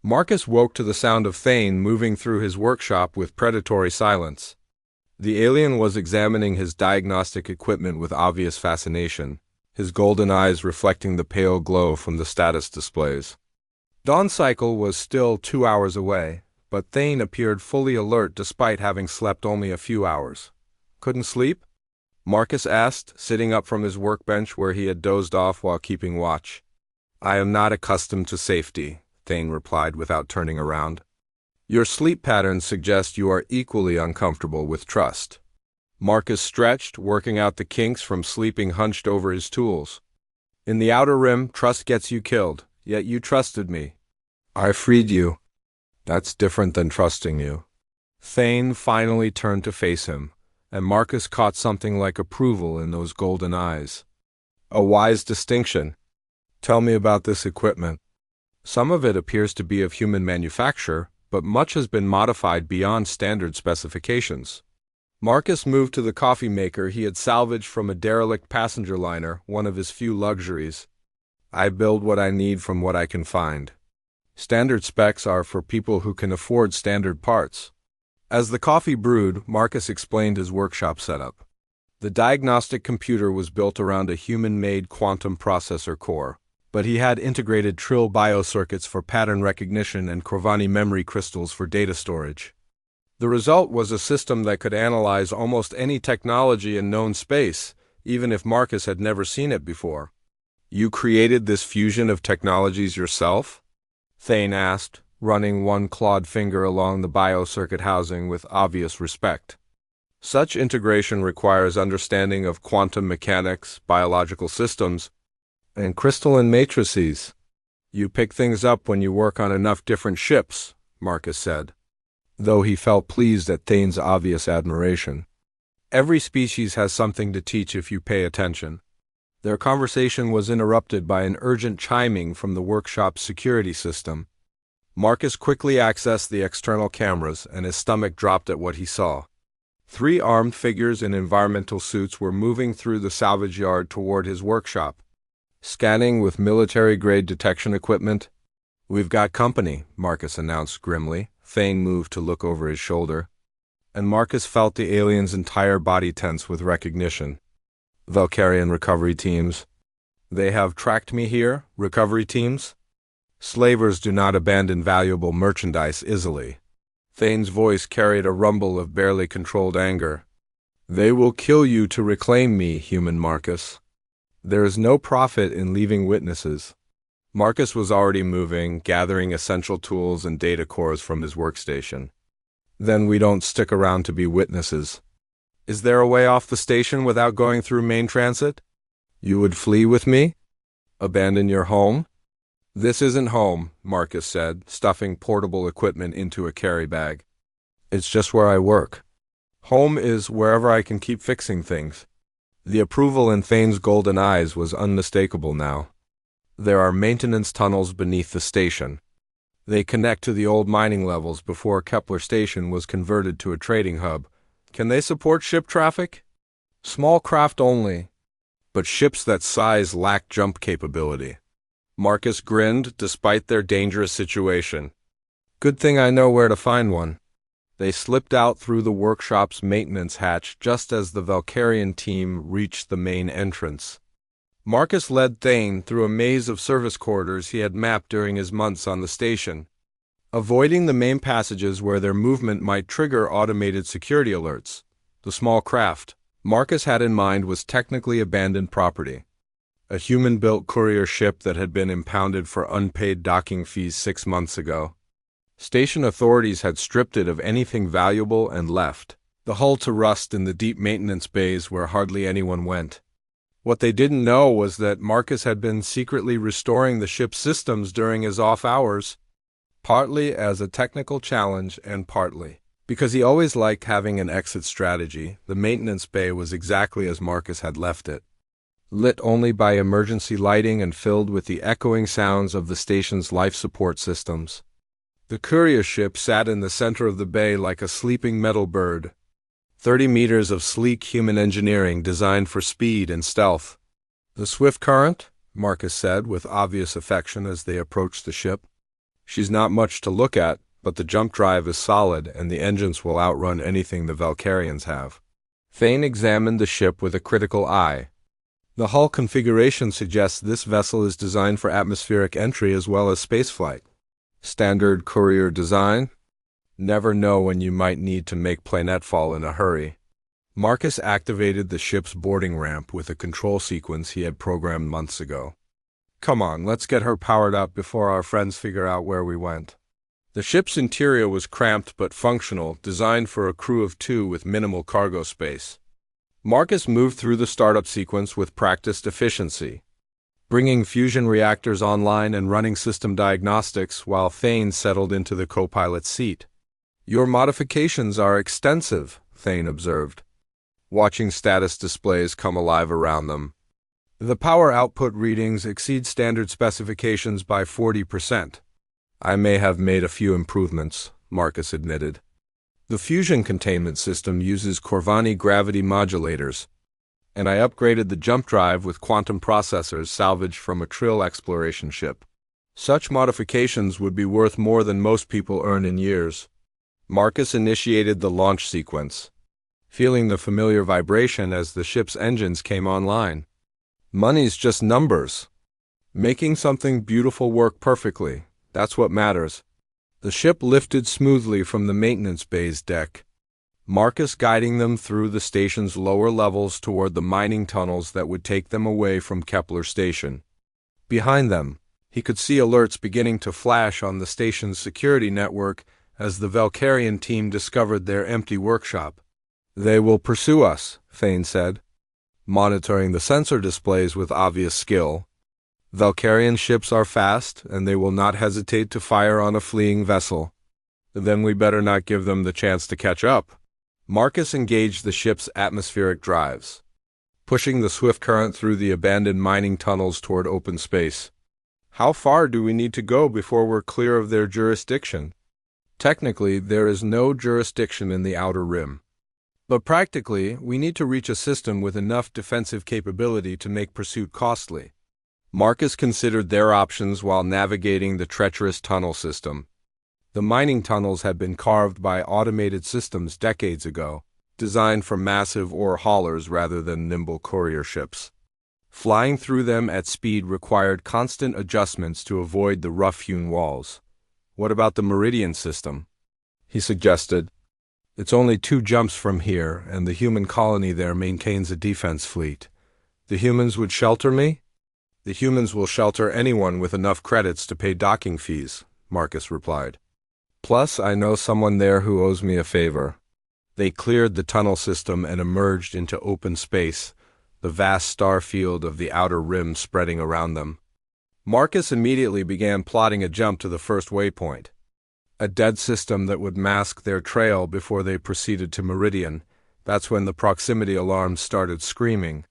Marcus woke to the sound of Thane moving through his workshop with predatory silence. The alien was examining his diagnostic equipment with obvious fascination, his golden eyes reflecting the pale glow from the status displays. Dawn cycle was still 2 hours away, but Thane appeared fully alert despite having slept only a few hours. Couldn't sleep? Marcus asked, sitting up from his workbench where he had dozed off while keeping watch. I am not accustomed to safety, Thane replied without turning around. Your sleep patterns suggest you are equally uncomfortable with trust. Marcus stretched, working out the kinks from sleeping hunched over his tools. In the outer rim, trust gets you killed, yet you trusted me. I freed you. That's different than trusting you. Thane finally turned to face him, and Marcus caught something like approval in those golden eyes. A wise distinction. Tell me about this equipment. Some of it appears to be of human manufacture, but much has been modified beyond standard specifications. Marcus moved to the coffee maker he had salvaged from a derelict passenger liner, one of his few luxuries. I build what I need from what I can find. Standard specs are for people who can afford standard parts. As the coffee brewed, Marcus explained his workshop setup. The diagnostic computer was built around a human-made quantum processor core, but he had integrated Trill biocircuits for pattern recognition and Corvani memory crystals for data storage. The result was a system that could analyze almost any technology in known space, even if Marcus had never seen it before. You created this fusion of technologies yourself? Thane asked, running one clawed finger along the biocircuit housing with obvious respect. Such integration requires understanding of quantum mechanics, biological systems, and crystalline matrices. You pick things up when you work on enough different ships, Marcus said, though he felt pleased at Thane's obvious admiration. Every species has something to teach if you pay attention. Their conversation was interrupted by an urgent chiming from the workshop's security system. Marcus quickly accessed the external cameras, and his stomach dropped at what he saw. 3 armed figures in environmental suits were moving through the salvage yard toward his workshop. Scanning with military-grade detection equipment. We've got company, Marcus announced grimly. Thane moved to look over his shoulder, and Marcus felt the alien's entire body tense with recognition. Valkyrian recovery teams. They have tracked me here, recovery teams? Slavers do not abandon valuable merchandise easily. Thane's voice carried a rumble of barely controlled anger. They will kill you to reclaim me, human Marcus. There is no profit in leaving witnesses. Marcus was already moving, gathering essential tools and data cores from his workstation. Then we don't stick around to be witnesses. Is there a way off the station without going through main transit? You would flee with me? Abandon your home? This isn't home, Marcus said, stuffing portable equipment into a carry bag. It's just where I work. Home is wherever I can keep fixing things. The approval in Thane's golden eyes was unmistakable now. There are maintenance tunnels beneath the station. They connect to the old mining levels before Kepler Station was converted to a trading hub. Can they support ship traffic? Small craft only, but ships that size lack jump capability. Marcus grinned despite their dangerous situation. Good thing I know where to find one. They slipped out through the workshop's maintenance hatch just as the Valkyrian team reached the main entrance. Marcus led Thane through a maze of service corridors he had mapped during his months on the station. Avoiding the main passages where their movement might trigger automated security alerts, the small craft Marcus had in mind was technically abandoned property. A human-built courier ship that had been impounded for unpaid docking fees 6 months ago. Station authorities had stripped it of anything valuable and left the hull to rust in the deep maintenance bays where hardly anyone went. What they didn't know was that Marcus had been secretly restoring the ship's systems during his off hours, partly as a technical challenge and partly because he always liked having an exit strategy. The maintenance bay was exactly as Marcus had left it, lit only by emergency lighting and filled with the echoing sounds of the station's life support systems. The courier ship sat in the center of the bay like a sleeping metal bird. 30 meters of sleek human engineering designed for speed and stealth. The swift current, Marcus said with obvious affection as they approached the ship. She's not much to look at, but the jump drive is solid and the engines will outrun anything the Valkyrians have. Thane examined the ship with a critical eye. The hull configuration suggests this vessel is designed for atmospheric entry as well as spaceflight. Standard courier design? Never know when you might need to make planetfall in a hurry. Marcus activated the ship's boarding ramp with a control sequence he had programmed months ago. Come on, let's get her powered up before our friends figure out where we went. The ship's interior was cramped but functional, designed for a crew of 2 with minimal cargo space. Marcus moved through the startup sequence with practiced efficiency, bringing fusion reactors online and running system diagnostics while Thane settled into the co-pilot's seat. Your modifications are extensive, Thane observed, watching status displays come alive around them. The power output readings exceed standard specifications by 40%. I may have made a few improvements, Marcus admitted. The fusion containment system uses Corvani gravity modulators, and I upgraded the jump drive with quantum processors salvaged from a Trill exploration ship. Such modifications would be worth more than most people earn in years. Marcus initiated the launch sequence, feeling the familiar vibration as the ship's engines came online. Money's just numbers. Making something beautiful work perfectly, that's what matters. The ship lifted smoothly from the maintenance bay's deck, Marcus guiding them through the station's lower levels toward the mining tunnels that would take them away from Kepler Station. Behind them, he could see alerts beginning to flash on the station's security network as the Valkyrian team discovered their empty workshop. They will pursue us, Thane said, monitoring the sensor displays with obvious skill. Valkyrian ships are fast, and they will not hesitate to fire on a fleeing vessel. Then we better not give them the chance to catch up. Marcus engaged the ship's atmospheric drives, pushing the swift current through the abandoned mining tunnels toward open space. How far do we need to go before we're clear of their jurisdiction? Technically, there is no jurisdiction in the Outer Rim. But practically, we need to reach a system with enough defensive capability to make pursuit costly. Marcus considered their options while navigating the treacherous tunnel system. The mining tunnels had been carved by automated systems decades ago, designed for massive ore haulers rather than nimble courier ships. Flying through them at speed required constant adjustments to avoid the rough-hewn walls. What about the Meridian system? He suggested. It's only 2 jumps from here, and the human colony there maintains a defense fleet. The humans would shelter me? The humans will shelter anyone with enough credits to pay docking fees, Marcus replied. Plus, I know someone there who owes me a favor. They cleared the tunnel system and emerged into open space, the vast star field of the Outer Rim spreading around them. Marcus immediately began plotting a jump to the first waypoint, a dead system that would mask their trail before they proceeded to Meridian. That's when the proximity alarms started screaming.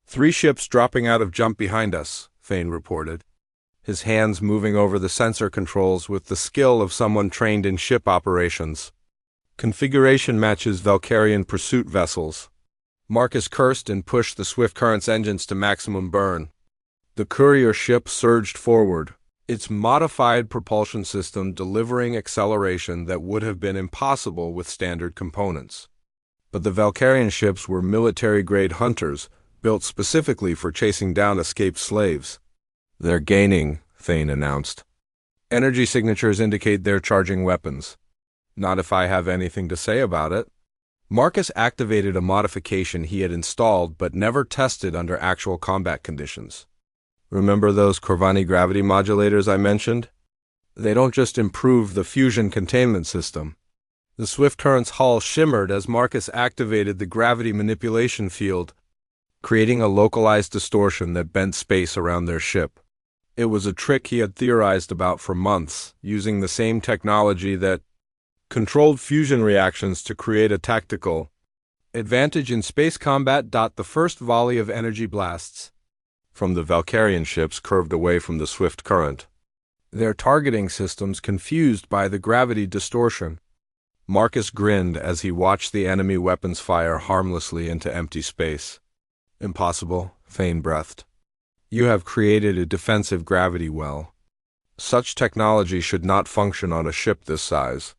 3 ships dropping out of jump behind us, Thane reported, his hands moving over the sensor controls with the skill of someone trained in ship operations. Configuration matches Valkyrian pursuit vessels. Marcus cursed and pushed the Swift Current's engines to maximum burn. The courier ship surged forward, its modified propulsion system delivering acceleration that would have been impossible with standard components. But the Valkyrian ships were military-grade hunters, built specifically for chasing down escaped slaves. They're gaining, Thane announced. Energy signatures indicate they're charging weapons. Not if I have anything to say about it. Marcus activated a modification he had installed but never tested under actual combat conditions. Remember those Corvani gravity modulators I mentioned? They don't just improve the fusion containment system. The Swift Current's hull shimmered as Marcus activated the gravity manipulation field, creating a localized distortion that bent space around their ship. It was a trick he had theorized about for months, using the same technology that controlled fusion reactions to create a tactical advantage in space combat. The first volley of energy blasts from the Valkyrian ships curved away from the Swift Current, their targeting systems confused by the gravity distortion. Marcus grinned as he watched the enemy weapons fire harmlessly into empty space. Impossible, Thane breathed. You have created a defensive gravity well. Such technology should not function on a ship this size.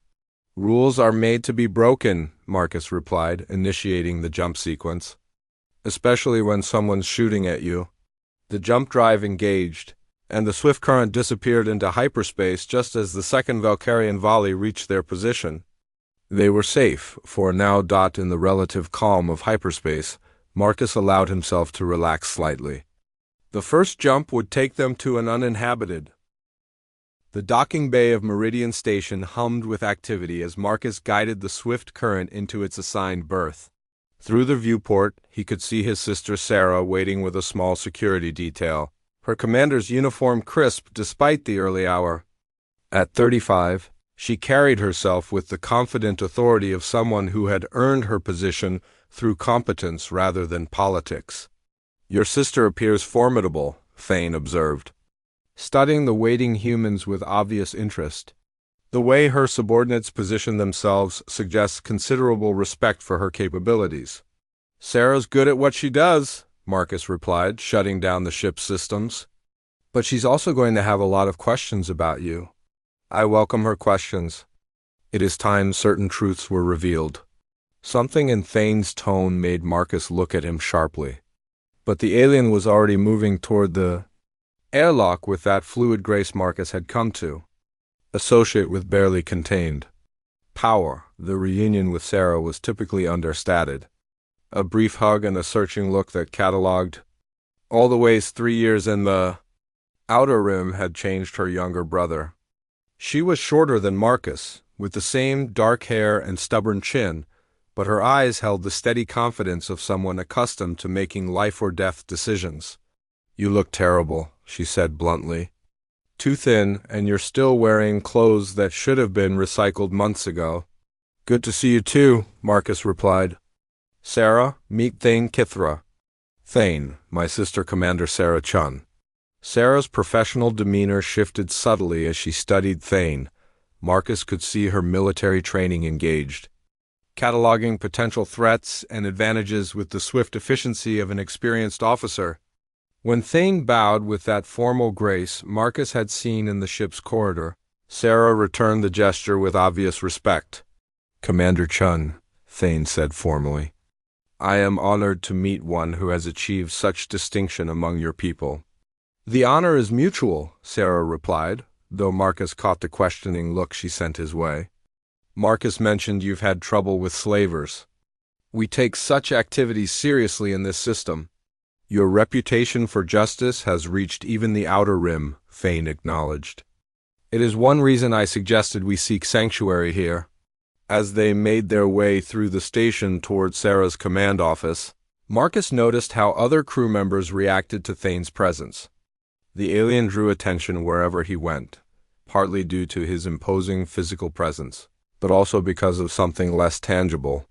Rules are made to be broken, Marcus replied, initiating the jump sequence. Especially when someone's shooting at you. The jump drive engaged, and the swift current disappeared into hyperspace just as the second Valkyrian volley reached their position. They were safe, for now in the relative calm of hyperspace, Marcus allowed himself to relax slightly. The first jump would take them to an uninhabited. The docking bay of Meridian Station hummed with activity as Marcus guided the swift current into its assigned berth. Through the viewport, he could see his sister Sarah waiting with a small security detail, her commander's uniform crisp despite the early hour. At 35, she carried herself with the confident authority of someone who had earned her position through competence rather than politics. "Your sister appears formidable," Thane observed, studying the waiting humans with obvious interest. The way her subordinates position themselves suggests considerable respect for her capabilities. "Sarah's good at what she does," Marcus replied, shutting down the ship's systems. "But she's also going to have a lot of questions about you." "I welcome her questions." It is time certain truths were revealed. Something in Thane's tone made Marcus look at him sharply. But the alien was already moving toward the airlock with that fluid grace Marcus had come to associate with barely contained power. The reunion with Sarah was typically understated. A brief hug and a searching look that catalogued all the ways 3 years in the Outer Rim had changed her younger brother. She was shorter than Marcus, with the same dark hair and stubborn chin, but her eyes held the steady confidence of someone accustomed to making life-or-death decisions. "You look terrible," she said bluntly. "Too thin, and you're still wearing clothes that should have been recycled months ago." "Good to see you too," Marcus replied. "Sarah, meet Thane Kithra." "Thane, my sister Commander Sarah Chun." Sarah's professional demeanor shifted subtly as she studied Thane. Marcus could see her military training engaged, cataloging potential threats and advantages with the swift efficiency of an experienced officer. When Thane bowed with that formal grace Marcus had seen in the ship's corridor, Sarah returned the gesture with obvious respect. "Commander Chun," Thane said formally, "I am honored to meet one who has achieved such distinction among your people." "The honor is mutual," Sarah replied, though Marcus caught the questioning look she sent his way. "Marcus mentioned you've had trouble with slavers. We take such activities seriously in this system." "Your reputation for justice has reached even the Outer Rim," Thane acknowledged. "It is one reason I suggested we seek sanctuary here." As they made their way through the station toward Sarah's command office, Marcus noticed how other crew members reacted to Thane's presence. The alien drew attention wherever he went, partly due to his imposing physical presence, but also because of something less tangible.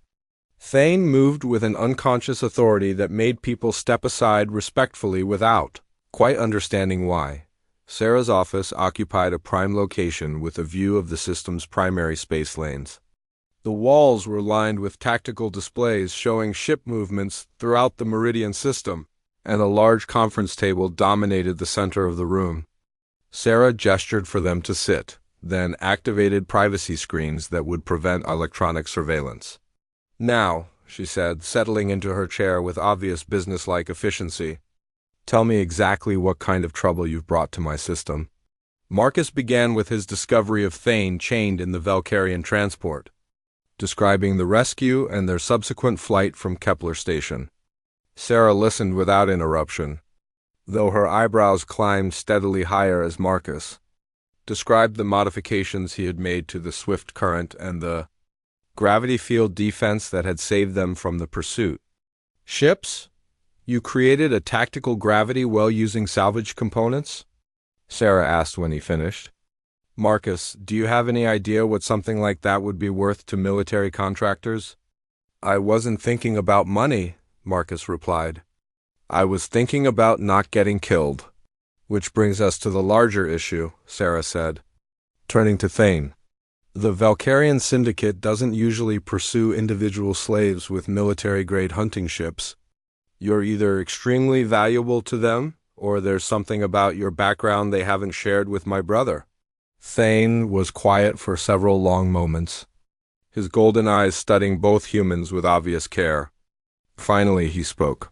Thane moved with an unconscious authority that made people step aside respectfully without quite understanding why. Sarah's office occupied a prime location with a view of the system's primary space lanes. The walls were lined with tactical displays showing ship movements throughout the Meridian system, and a large conference table dominated the center of the room. Sarah gestured for them to sit, then activated privacy screens that would prevent electronic surveillance. "Now," she said, settling into her chair with obvious businesslike efficiency, "tell me exactly what kind of trouble you've brought to my system." Marcus began with his discovery of Thane chained in the Valkyrian transport, describing the rescue and their subsequent flight from Kepler Station. Sarah listened without interruption, though her eyebrows climbed steadily higher as Marcus described the modifications he had made to the swift current and the gravity field defense that had saved them from the pursuit. "Ships? You created a tactical gravity well using salvage components?" Sarah asked when he finished. "Marcus, do you have any idea what something like that would be worth to military contractors?" "I wasn't thinking about money," Marcus replied. "I was thinking about not getting killed." "Which brings us to the larger issue," Sarah said, turning to Thane. "The Valkyrian Syndicate doesn't usually pursue individual slaves with military-grade hunting ships. You're either extremely valuable to them, or there's something about your background they haven't shared with my brother. Thane was quiet for several long moments, his golden eyes studying both humans with obvious care. Finally, he spoke.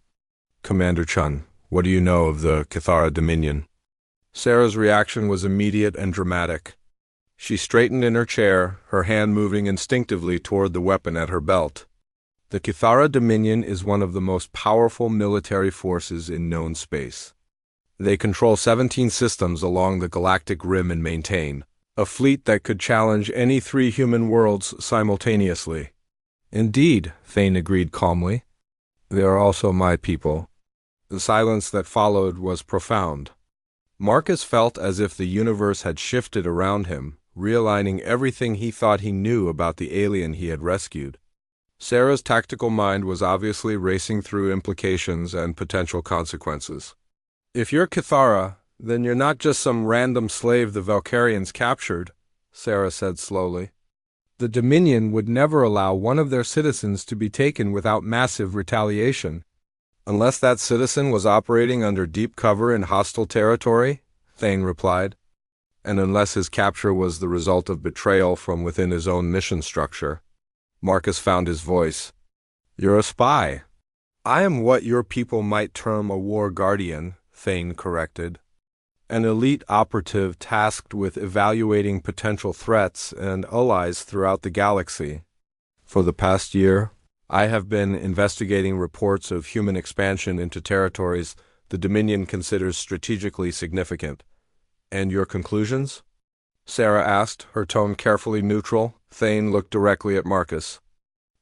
Commander Chun, what do you know of the Cathara Dominion? Sarah's reaction was immediate and dramatic. She straightened in her chair, her hand moving instinctively toward the weapon at her belt. The Cathara Dominion is one of the most powerful military forces in known space. They control 17 systems along the galactic rim and maintain a fleet that could challenge any 3 human worlds simultaneously. Indeed, Thane agreed calmly. They are also my people. The silence that followed was profound. Marcus felt as if the universe had shifted around him, realigning everything he thought he knew about the alien he had rescued. Sarah's tactical mind was obviously racing through implications and potential consequences. If you're Cathara, then you're not just some random slave the Valkyrians captured, Sarah said slowly. The Dominion would never allow one of their citizens to be taken without massive retaliation. Unless that citizen was operating under deep cover in hostile territory, Thane replied, and unless his capture was the result of betrayal from within his own mission structure. Marcus found his voice. You're a spy. I am what your people might term a war guardian, Thane corrected. An elite operative tasked with evaluating potential threats and allies throughout the galaxy. For the past year, I have been investigating reports of human expansion into territories the Dominion considers strategically significant. And your conclusions? Sarah asked, her tone carefully neutral. Thane looked directly at Marcus.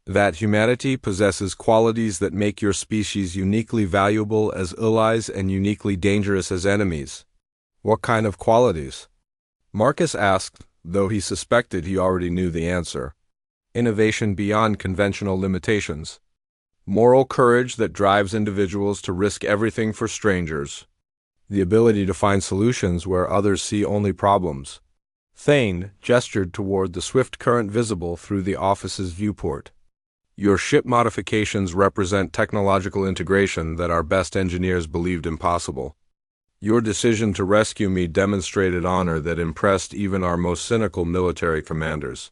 That humanity possesses qualities that make your species uniquely valuable as allies and uniquely dangerous as enemies. What kind of qualities? Marcus asked, though he suspected he already knew the answer. Innovation beyond conventional limitations. Moral courage that drives individuals to risk everything for strangers. The ability to find solutions where others see only problems. Thane gestured toward the swift current visible through the office's viewport. Your ship modifications represent technological integration that our best engineers believed impossible. Your decision to rescue me demonstrated honor that impressed even our most cynical military commanders.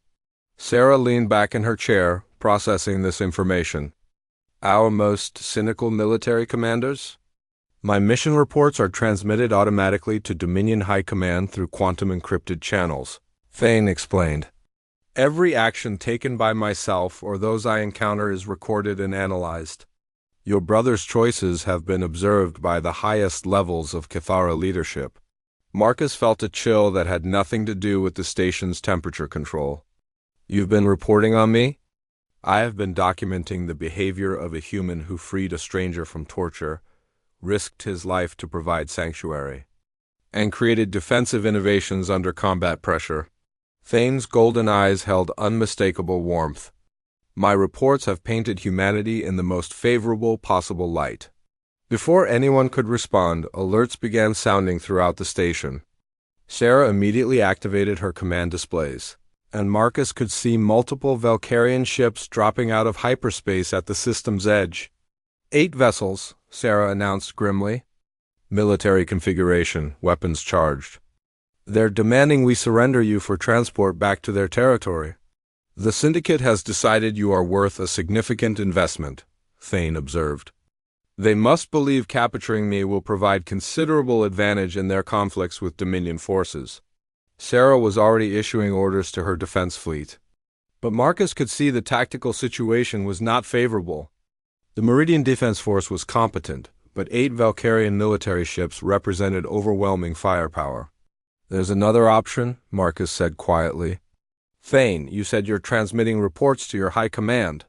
Sarah leaned back in her chair, processing this information. Our most cynical military commanders? My mission reports are transmitted automatically to Dominion High Command through quantum-encrypted channels, Thane explained. Every action taken by myself or those I encounter is recorded and analyzed. Your brother's choices have been observed by the highest levels of Cathara leadership. Marcus felt a chill that had nothing to do with the station's temperature control. You've been reporting on me? I have been documenting the behavior of a human who freed a stranger from torture, risked his life to provide sanctuary, and created defensive innovations under combat pressure. Thane's golden eyes held unmistakable warmth. My reports have painted humanity in the most favorable possible light. Before anyone could respond, alerts began sounding throughout the station. Sarah immediately activated her command displays, and Marcus could see multiple Valkyrian ships dropping out of hyperspace at the system's edge. 8 vessels, Sarah announced grimly. Military configuration, weapons charged. They're demanding we surrender you for transport back to their territory. The Syndicate has decided you are worth a significant investment, Thane observed. They must believe capturing me will provide considerable advantage in their conflicts with Dominion forces. Sarah was already issuing orders to her defense fleet. But Marcus could see the tactical situation was not favorable. The Meridian Defense Force was competent, but 8 Valkyrian military ships represented overwhelming firepower. There's another option, Marcus said quietly. Thane, you said you're transmitting reports to your high command.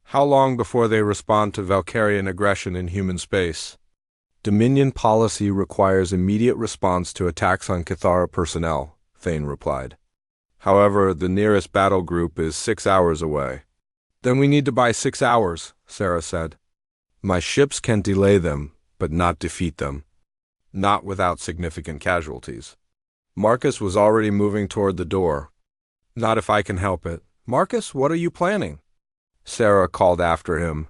How long before they respond to Valkyrian aggression in human space? Dominion policy requires immediate response to attacks on Cathara personnel, Thane replied. However, the nearest battle group is 6 hours away. Then we need to buy 6 hours, Sarah said. My ships can delay them, but not defeat them. Not without significant casualties. Marcus was already moving toward the door. Not if I can help it. Marcus, what are you planning? Sarah called after him.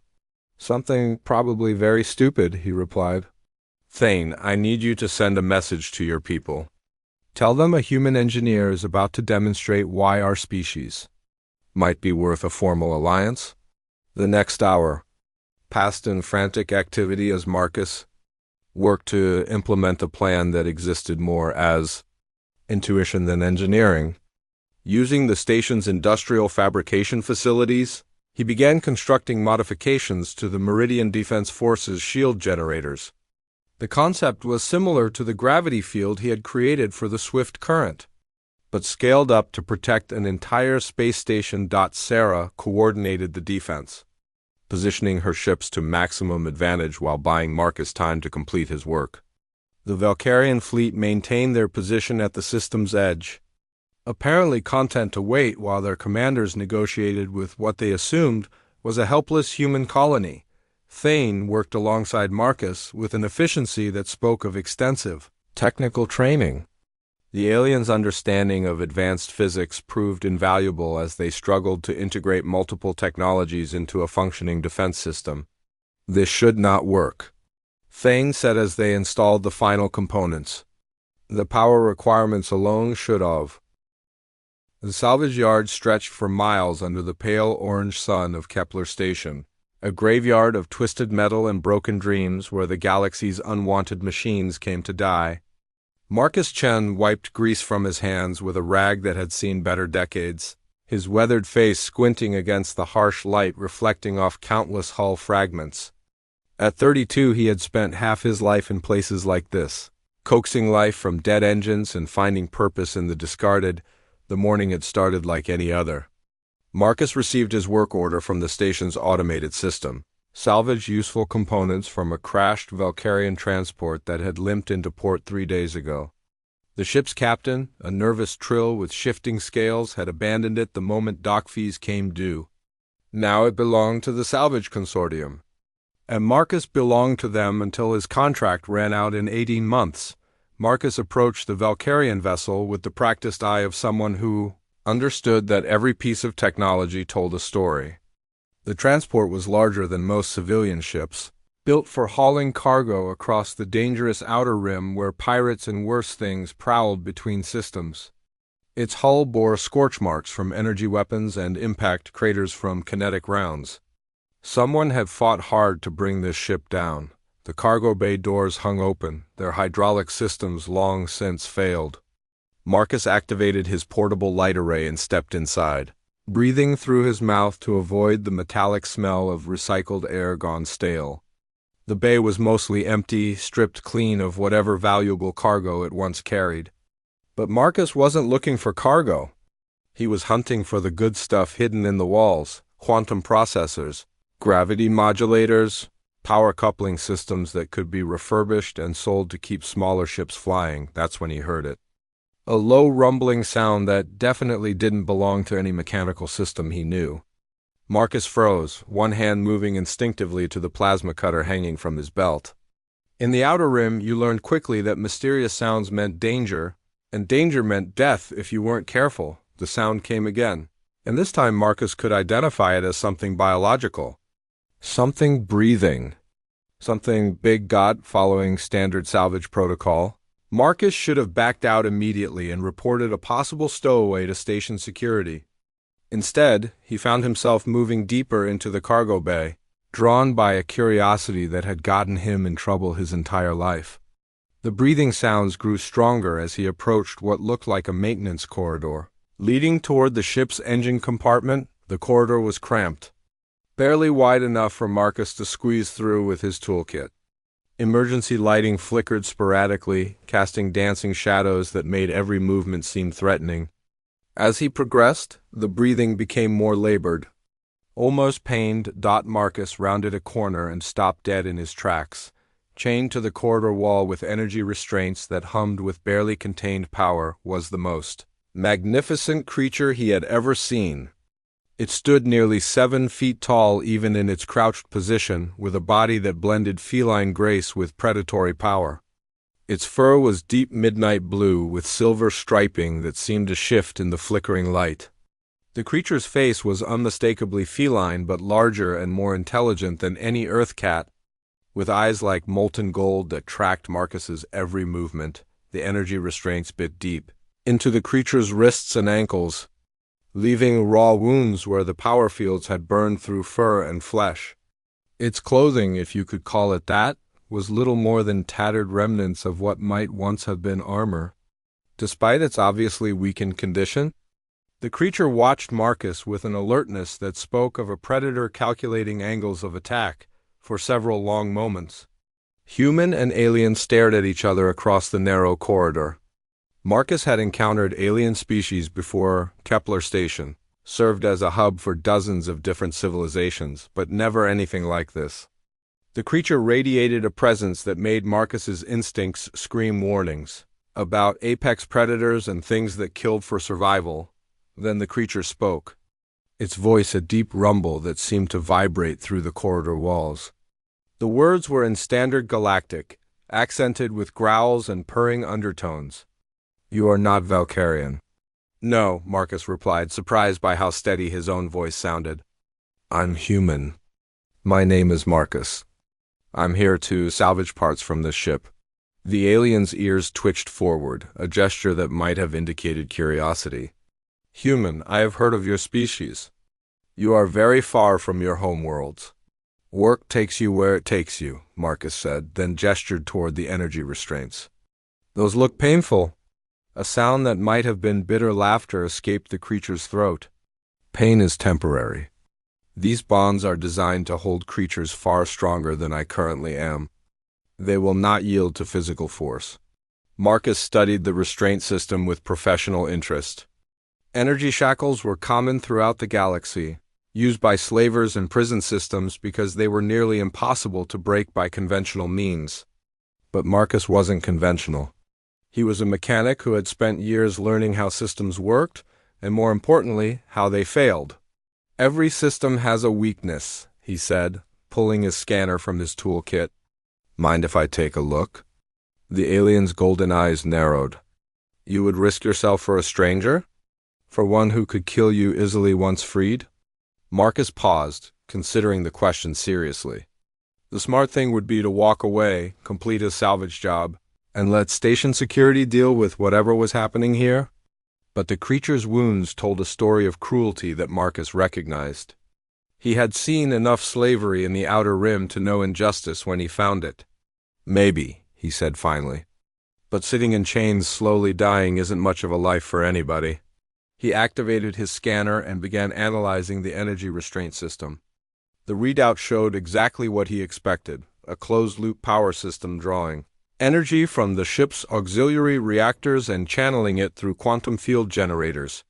Something probably very stupid, he replied. Thane, I need you to send a message to your people. Tell them a human engineer is about to demonstrate why our species might be worth a formal alliance. The next hour passed in frantic activity as Marcus worked to implement a plan that existed more as intuition than engineering. Using the station's industrial fabrication facilities, he began constructing modifications to the Meridian Defense Force's shield generators. The concept was similar to the gravity field he had created for the Swift Current, but scaled up to protect an entire space station. Sarah coordinated the defense, positioning her ships to maximum advantage while buying Marcus time to complete his work. The Valkyrian fleet maintained their position at the system's edge, apparently content to wait while their commanders negotiated with what they assumed was a helpless human colony. Thane worked alongside Marcus with an efficiency that spoke of extensive technical training. The aliens' understanding of advanced physics proved invaluable as they struggled to integrate multiple technologies into a functioning defense system. This should not work, Thane said as they installed the final components. The power requirements alone should have. The salvage yard stretched for miles under the pale orange sun of Kepler Station, a graveyard of twisted metal and broken dreams where the galaxy's unwanted machines came to die. Marcus Chen wiped grease from his hands with a rag that had seen better decades, his weathered face squinting against the harsh light reflecting off countless hull fragments. At 32, he had spent half his life in places like this, coaxing life from dead engines and finding purpose in the discarded. The morning had started like any other. Marcus received his work order from the station's automated system. Salvage useful components from a crashed Valkyrian transport that had limped into port 3 days ago. The ship's captain, a nervous trill with shifting scales, had abandoned it the moment dock fees came due. Now it belonged to the salvage consortium, and Marcus belonged to them until his contract ran out in 18 months. Marcus approached the Valkyrian vessel with the practiced eye of someone who understood that every piece of technology told a story. The transport was larger than most civilian ships, built for hauling cargo across the dangerous outer rim where pirates and worse things prowled between systems. Its hull bore scorch marks from energy weapons and impact craters from kinetic rounds. Someone had fought hard to bring this ship down. The cargo bay doors hung open, their hydraulic systems long since failed. Marcus activated his portable light array and stepped inside, breathing through his mouth to avoid the metallic smell of recycled air gone stale. The bay was mostly empty, stripped clean of whatever valuable cargo it once carried. But Marcus wasn't looking for cargo. He was hunting for the good stuff hidden in the walls: quantum processors, gravity modulators, power coupling systems that could be refurbished and sold to keep smaller ships flying. That's when he heard it. A low rumbling sound that definitely didn't belong to any mechanical system he knew. Marcus froze, one hand moving instinctively to the plasma cutter hanging from his belt. In the outer rim, you learned quickly that mysterious sounds meant danger, and danger meant death if you weren't careful. The sound came again, and this time Marcus could identify it as something biological. Something breathing. Something big got following standard salvage protocol. Marcus should have backed out immediately and reported a possible stowaway to station security. Instead, he found himself moving deeper into the cargo bay, drawn by a curiosity that had gotten him in trouble his entire life. The breathing sounds grew stronger as he approached what looked like a maintenance corridor. Leading toward the ship's engine compartment, the corridor was cramped, barely wide enough for Marcus to squeeze through with his toolkit. Emergency lighting flickered sporadically, casting dancing shadows that made every movement seem threatening. As he progressed, the breathing became more labored. Almost pained, Marcus rounded a corner and stopped dead in his tracks, chained to the corridor wall with energy restraints that hummed with barely contained power. Was the most magnificent creature he had ever seen. It stood nearly 7 feet tall even in its crouched position, with a body that blended feline grace with predatory power. Its fur was deep midnight blue with silver striping that seemed to shift in the flickering light. The creature's face was unmistakably feline but larger and more intelligent than any Earth cat, With eyes like molten gold that tracked Marcus's every movement, the energy restraints bit deep into the creature's wrists and ankles, leaving raw wounds where the power fields had burned through fur and flesh. Its clothing, if you could call it that, was little more than tattered remnants of what might once have been armor. Despite its obviously weakened condition, the creature watched Marcus with an alertness that spoke of a predator calculating angles of attack for several long moments. Human and alien stared at each other across the narrow corridor. Marcus had encountered alien species before Kepler Station, served as a hub for dozens of different civilizations, but never anything like this. The creature radiated a presence that made Marcus's instincts scream warnings about apex predators and things that killed for survival. Then the creature spoke, its voice a deep rumble that seemed to vibrate through the corridor walls. The words were in standard Galactic, accented with growls and purring undertones. "You are not Valkyrian." "No," Marcus replied, surprised by how steady his own voice sounded. "I'm human. My name is Marcus. I'm here to salvage parts from this ship." The alien's ears twitched forward, a gesture that might have indicated curiosity. "Human, I have heard of your species. You are very far from your homeworlds. Work takes you where it takes you," Marcus said, then gestured toward the energy restraints. "Those look painful." A sound that might have been bitter laughter escaped the creature's throat. "Pain is temporary. These bonds are designed to hold creatures far stronger than I currently am. They will not yield to physical force." Marcus studied the restraint system with professional interest. Energy shackles were common throughout the galaxy, used by slavers and prison systems because they were nearly impossible to break by conventional means. But Marcus wasn't conventional. He was a mechanic who had spent years learning how systems worked, and more importantly, how they failed. "Every system has a weakness," he said, pulling his scanner from his toolkit. "Mind if I take a look?" The alien's golden eyes narrowed. "You would risk yourself for a stranger? For one who could kill you easily once freed?" Marcus paused, considering the question seriously. The smart thing would be to walk away, complete his salvage job, and let station security deal with whatever was happening here. But the creature's wounds told a story of cruelty that Marcus recognized. He had seen enough slavery in the Outer Rim to know injustice when he found it. "Maybe," he said finally. "But sitting in chains slowly dying isn't much of a life for anybody." He activated his scanner and began analyzing the energy restraint system. The readout showed exactly what he expected, a closed-loop power system drawing energy from the ship's auxiliary reactors and channeling it through quantum field generators.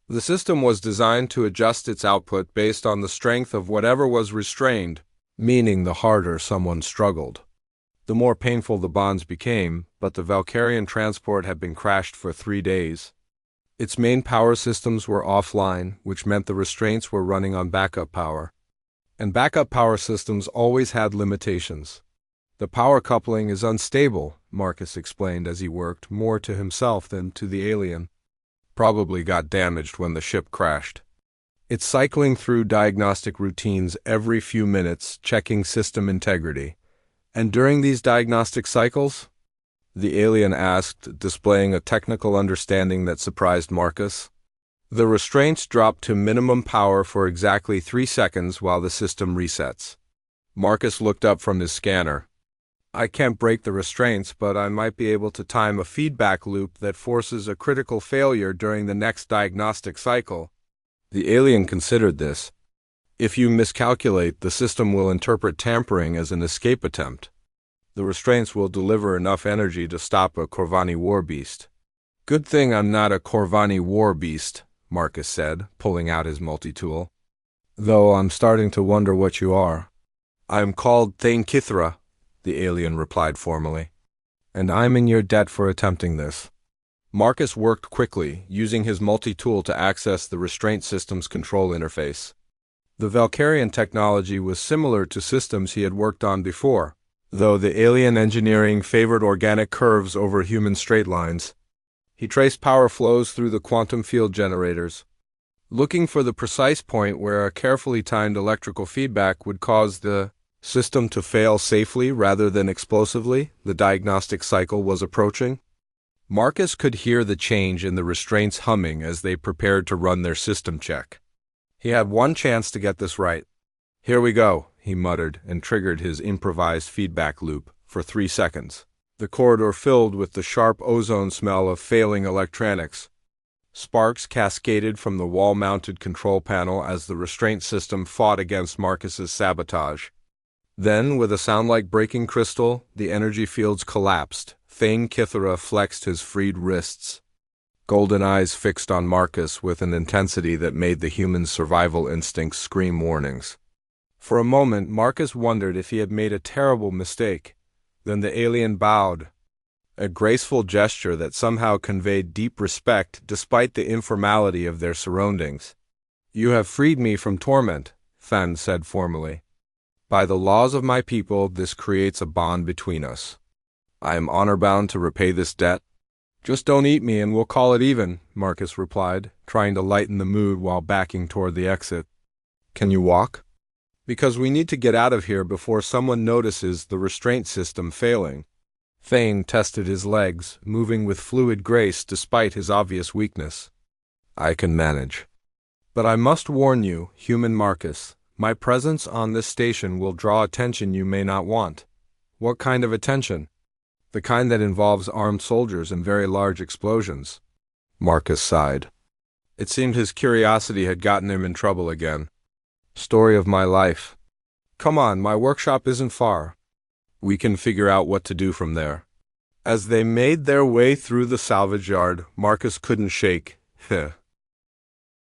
The system was designed to adjust its output based on the strength of whatever was restrained, meaning the harder someone struggled, the more painful the bonds became, but the Valkyrian transport had been crashed for 3 days. Its main power systems were offline, which meant the restraints were running on backup power. And backup power systems always had limitations. "The power coupling is unstable," Marcus explained as he worked, more to himself than to the alien. "Probably got damaged when the ship crashed. It's cycling through diagnostic routines every few minutes, checking system integrity. And during these diagnostic cycles?" the alien asked, displaying a technical understanding that surprised Marcus. "The restraints drop to minimum power for exactly 3 seconds while the system resets." Marcus looked up from his scanner. "I can't break the restraints, but I might be able to time a feedback loop that forces a critical failure during the next diagnostic cycle." The alien considered this. "If you miscalculate, the system will interpret tampering as an escape attempt. The restraints will deliver enough energy to stop a Corvani war beast." "Good thing I'm not a Corvani war beast," Marcus said, pulling out his multi-tool. "Though I'm starting to wonder what you are." "I'm called Thane Kithra," the alien replied formally. "And I'm in your debt for attempting this." Marcus worked quickly, using his multi-tool to access the restraint system's control interface. The Valkyrian technology was similar to systems he had worked on before, though the alien engineering favored organic curves over human straight lines. He traced power flows through the quantum field generators, looking for the precise point where a carefully timed electrical feedback would cause the System to fail safely rather than explosively, the diagnostic cycle was approaching. Marcus could hear the change in the restraints humming as they prepared to run their system check. He had one chance to get this right. "Here we go," he muttered and triggered his improvised feedback loop for 3 seconds. The corridor filled with the sharp ozone smell of failing electronics. Sparks cascaded from the wall-mounted control panel as the restraint system fought against Marcus's sabotage. Then, with a sound like breaking crystal, the energy fields collapsed. Thane Kithara flexed his freed wrists. Golden eyes fixed on Marcus with an intensity that made the human's survival instincts scream warnings. For a moment, Marcus wondered if he had made a terrible mistake. Then the alien bowed, a graceful gesture that somehow conveyed deep respect despite the informality of their surroundings. "You have freed me from torment," Thane said formally. "By the laws of my people, this creates a bond between us. I am honor-bound to repay this debt." "Just don't eat me and we'll call it even," Marcus replied, trying to lighten the mood while backing toward the exit. "Can you walk?" "Because we need to get out of here before someone notices the restraint system failing." Thane tested his legs, moving with fluid grace despite his obvious weakness. "I can manage. But I must warn you, human Marcus, my presence on this station will draw attention you may not want." "What kind of attention?" "The kind that involves armed soldiers and very large explosions." Marcus sighed. It seemed his curiosity had gotten him in trouble again. "Story of my life." "Come on, my workshop isn't far. We can figure out what to do from there." As they made their way through the salvage yard, Marcus couldn't shake